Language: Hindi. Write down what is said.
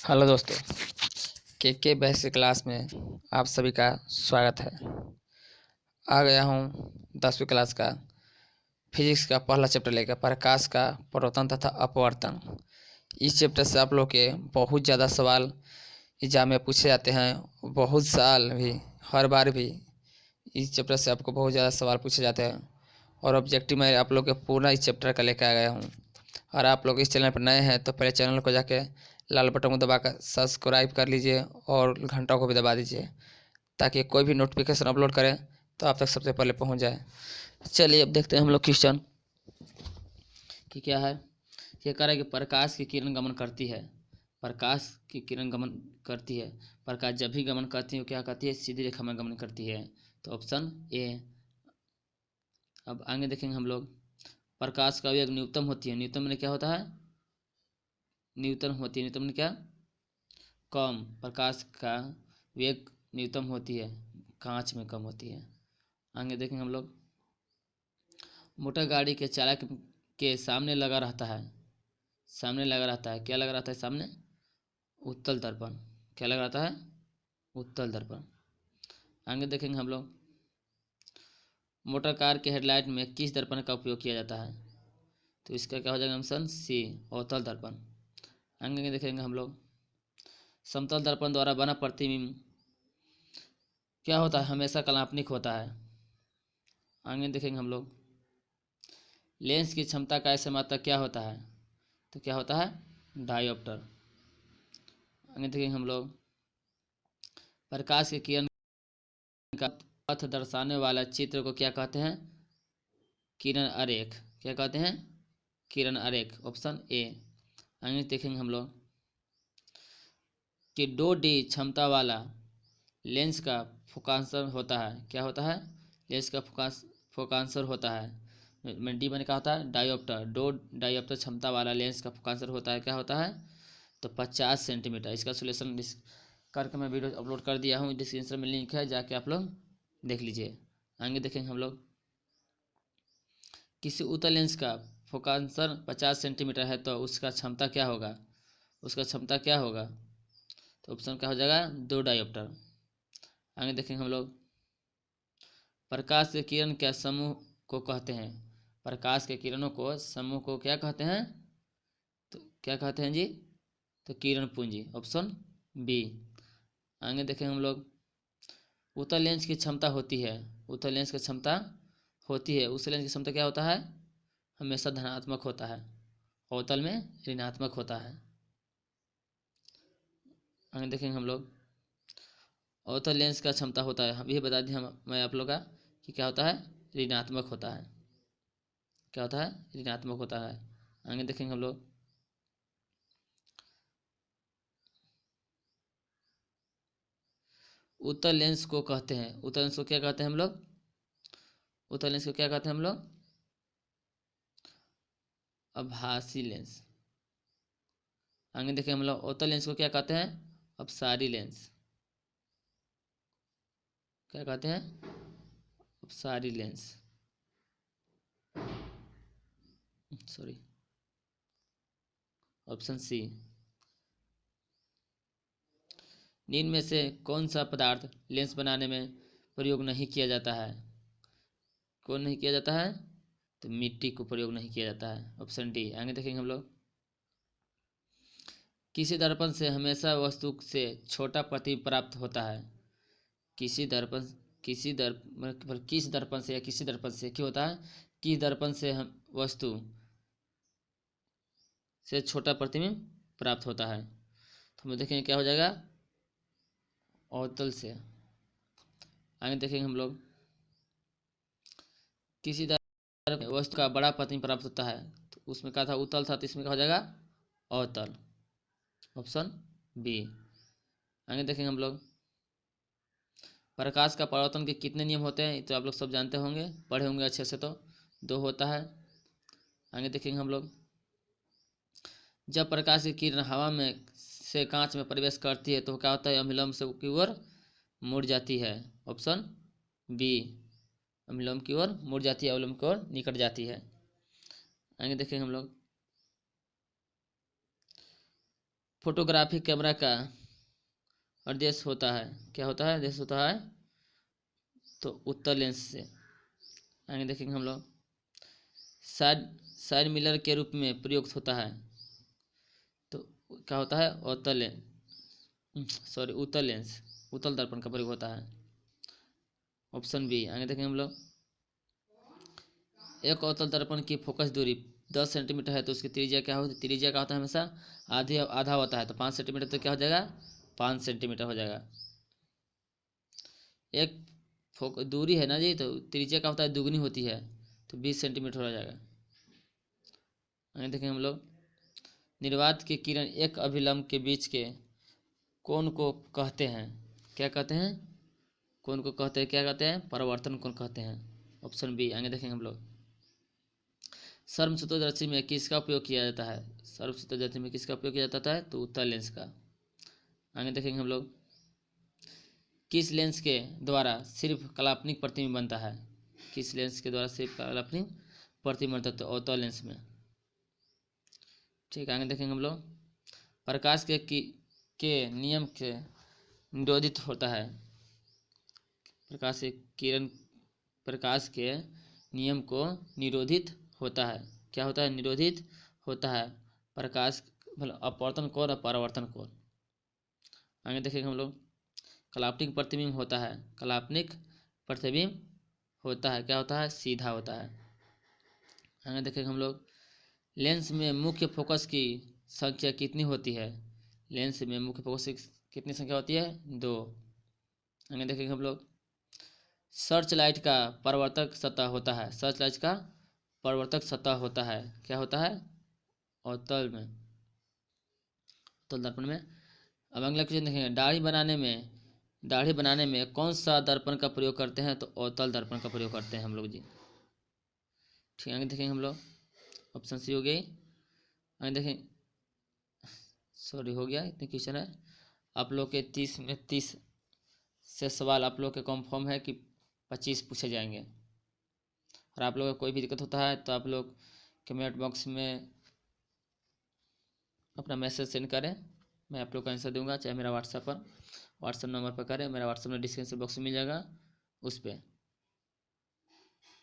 हेलो दोस्तों, के बेसिक क्लास में आप सभी का स्वागत है। आ गया हूँ 10वीं क्लास का फिजिक्स का पहला चैप्टर लेकर, प्रकाश का प्रवर्तन तथा अपवर्तन। इस चैप्टर से आप लोग के बहुत ज़्यादा सवाल एग्जाम में पूछे जाते हैं। बहुत साल भी, हर बार भी इस चैप्टर से आपको बहुत ज़्यादा सवाल पूछे जाते हैं और ऑब्जेक्टिव मैं आप लोग के पूरा इस चैप्टर का लेकर आ गया हूँ। और आप लोग इस चैनल पर नए हैं तो पहले चैनल को जाके लाल बटन को दबाकर सब्सक्राइब कर लीजिए और घंटा को भी दबा दीजिए ताकि कोई भी नोटिफिकेशन अपलोड करें तो आप तक सबसे पहले पहुंच जाए। चलिए अब देखते हैं हम लोग क्वेश्चन कि क्या है। ये कह रहा है कि प्रकाश की किरण गमन करती है। प्रकाश की किरण गमन करती है। प्रकाश जब भी गमन करती है क्या करती है? सीधी रेखा में गमन करती है। तो ऑप्शन ए। अब आगे देखेंगे हम लोग। प्रकाश का वेग न्यूनतम होती है। न्यूनतम में क्या होता है? न्यूटन होती है। न्यूटन में क्या? कम। प्रकाश का वेग न्यूनतम होती है, कांच में कम होती है। आगे देखेंगे हम लोग। मोटर गाड़ी के चालक के सामने लगा रहता है। सामने लगा रहता है, क्या लगा रहता है सामने? उत्तल दर्पण। क्या लगा रहता है? उत्तल दर्पण। आगे देखेंगे हम लोग। मोटर कार के हेडलाइट में किस दर्पण का उपयोग किया जाता है? तो इसका क्या हो जाएगा? ऑप्शन सी, अवतल दर्पण। आगे देखेंगे हम लोग। समतल दर्पण द्वारा बना प्रतिबिंब क्या होता है? हमेशा काल्पनिक होता है। आगे देखेंगे हम लोग। लेंस की क्षमता का ऐसे मात्रक क्या होता है? तो क्या होता है? डायोप्टर। आगे देखेंगे हम लोग। प्रकाश की किरण का पथ दर्शाने वाला चित्र को क्या कहते हैं? किरण आरेख। क्या कहते हैं? किरण आरेख। Option A. आगे देखेंगे हम लोग कि 2D क्षमता वाला लेंस का फोकांसर होता है। क्या होता है? लेंस का फोकांसर होता है। में डी मैंने कहा होता है डायोप्टर। 2 डायोप्टर क्षमता वाला लेंस का फोकांसर होता है, क्या होता है? तो 50 सेंटीमीटर। इसका सोल्यूशन करके मैं वीडियो अपलोड कर दिया हूँ, डिस्क्रिप्शन में लिंक है, जाके आप लोग देख लीजिए। आगे देखेंगे हम लोग। किसी उत्तल लेंस का फोकांसर 50 सेंटीमीटर है तो उसका क्षमता क्या होगा? उसका क्षमता क्या होगा? तो ऑप्शन क्या हो जाएगा? 2 डायोप्टर। आगे देखेंगे हम लोग। प्रकाश के किरण क्या समूह को कहते हैं? प्रकाश के किरणों को समूह को क्या कहते हैं? तो क्या कहते हैं जी? तो किरण पूंजी। Option B. आगे देखेंगे हम लोग। उत्तल लेंस की क्षमता होती है। उत्तल लेंस की क्षमता होती है। उस लेंस की क्षमता क्या होता है? हमेशा धनात्मक होता है। अवतल में ऋणात्मक होता है। आगे देखेंगे हम लोग। अवतल लेंस का क्षमता होता है, अभी बता दिया मैं आप लोग का कि क्या होता है? ऋणात्मक होता है। क्या होता है? ऋणात्मक होता है। आगे देखेंगे हम लोग। उत्तल लेंस को कहते हैं, उत्तल लेंस को क्या कहते हैं हम लोग? उत्तल लेंस को क्या कहते हैं हम लोग? आभासी लेंस। आगे देखें हम लोग। उत्तल लेंस को क्या कहते हैं? अपसारी लेंस। क्या कहते हैं? अपसारी लेंस। Sorry, option C. निम्न में से कौन सा पदार्थ लेंस बनाने में प्रयोग नहीं किया जाता है? कौन नहीं किया जाता है? तो मिट्टी को प्रयोग नहीं किया जाता है। Option D. आगे देखेंगे हम लोग। किसी दर्पण से हमेशा वस्तु से छोटा प्रतिबिंब प्राप्त होता है। किसी दर्पण किस दर्पण से या किसी दर्पण से क्या होता है? किस दर्पण से हम वस्तु से छोटा प्रतिबिंब प्राप्त होता है? तो हम देखेंगे क्या हो जाएगा? अवतल से। आगे देखेंगे हम लोग। किसी दर्पण वस्तु का बड़ा प्रतिबिंब प्राप्त होता है, तो उसमें क्या था? उत्तल था, तो इसमें क्या हो जाएगा? अवतल। Option B. आगे देखेंगे हम लोग। प्रकाश का परावर्तन के कितने नियम होते हैं? तो आप लोग सब जानते होंगे, पढ़े होंगे अच्छे से। तो 2 होता है। आगे देखेंगे हम लोग। जब प्रकाश की किरण हवा में से कांच में प्रवेश करती है तो क्या होता है? अभिलंब से की ओर मुड़ जाती है। Option B. अभिलंब की ओर मुड़ जाती है, अवलंब की ओर निकट जाती है। आगे देखेंगे हम लोग। फोटोग्राफी कैमरा का उद्देश्य होता है, क्या होता है, उद्देश्य होता है तो उत्तल लेंस से। आगे देखेंगे हम लोग साइड साइड मिरर के रूप में प्रयुक्त होता है, तो क्या होता है, उत्तल लेंस, उत्तल दर्पण का प्रयोग होता है। Option B. आगे देखेंगे हम लोग एक अवतल दर्पण की फोकस दूरी 10 सेंटीमीटर है तो उसकी त्रिज्या क्या होती है, त्रिज्या का होता है हमेशा आधी आधा होता है, तो 5 सेंटीमीटर तो क्या हो जाएगा, 5 सेंटीमीटर हो जाएगा। एक दूरी है ना जी, तो त्रिज्या का होता है दुगनी होती है, तो 20 सेंटीमीटर हो जाएगा। आगे देखेंगे हम लोग निर्वात की किरण एक अभिलंब के बीच के कोण को कहते हैं, क्या कहते हैं, कोण को कहते हैं, क्या कहते हैं, परावर्तन कोण कहते हैं। Option B. आगे देखेंगे हम लोग सर्वसुतोदर्शी में किसका उपयोग किया जाता है, सर्वसुतोदर्शी में किसका उपयोग किया जाता है, तो उत्तल लेंस का। आगे देखेंगे हम लोग किस लेंस के द्वारा सिर्फ काल्पनिक प्रतिबिंब बनता है, किस लेंस के द्वारा सिर्फ काल्पनिक प्रतिबिंब बनता है, तो अवतल लेंस में। ठीक। आगे देखेंगे हम लोग प्रकाश के नियम के निरोधित होता है, प्रकाश के किरण प्रकाश के नियम को निरोधित होता है, क्या होता है, निरोधित होता है प्रकाश मतलब अपवर्तन कोण और परावर्तन कोण। आगे देखेंगे हम लोग काल्पनिक प्रतिबिंब होता है, काल्पनिक प्रतिबिंब होता है, क्या होता है, सीधा होता है। आगे देखेंगे हम लोग लेंस में मुख्य फोकस की संख्या कितनी होती है, लेंस में मुख्य फोकस की कितनी संख्या होती है, 2। आगे देखेंगे हम लोग सर्च लाइट का परावर्तक सतह होता है, सर्च लाइट का परावर्तक सतह होता है, क्या होता है, अवतल में, अवतल दर्पण में। अब अगला क्वेश्चन देखेंगे दाढ़ी बनाने में कौन सा दर्पण का प्रयोग करते हैं, तो अवतल दर्पण का प्रयोग करते हैं हम लोग जी। ठीक है। आगे देखेंगे हम लोग ऑप्शन सी हो गई। आगे देखें, सॉरी हो गया, इतने क्वेश्चन है आप लोग के 30 में 30 से सवाल आप लोग के कंफर्म है कि 25 पूछे जाएंगे। और आप लोगों को कोई भी दिक्कत होता है तो आप लोग कमेंट बॉक्स में अपना मैसेज सेंड करें, मैं आप लोग का आंसर दूंगा, चाहे मेरा व्हाट्सएप नंबर पर करें, मेरा व्हाट्सएप में डिस्क्रिप्शन बॉक्स में मिल जाएगा उस पर।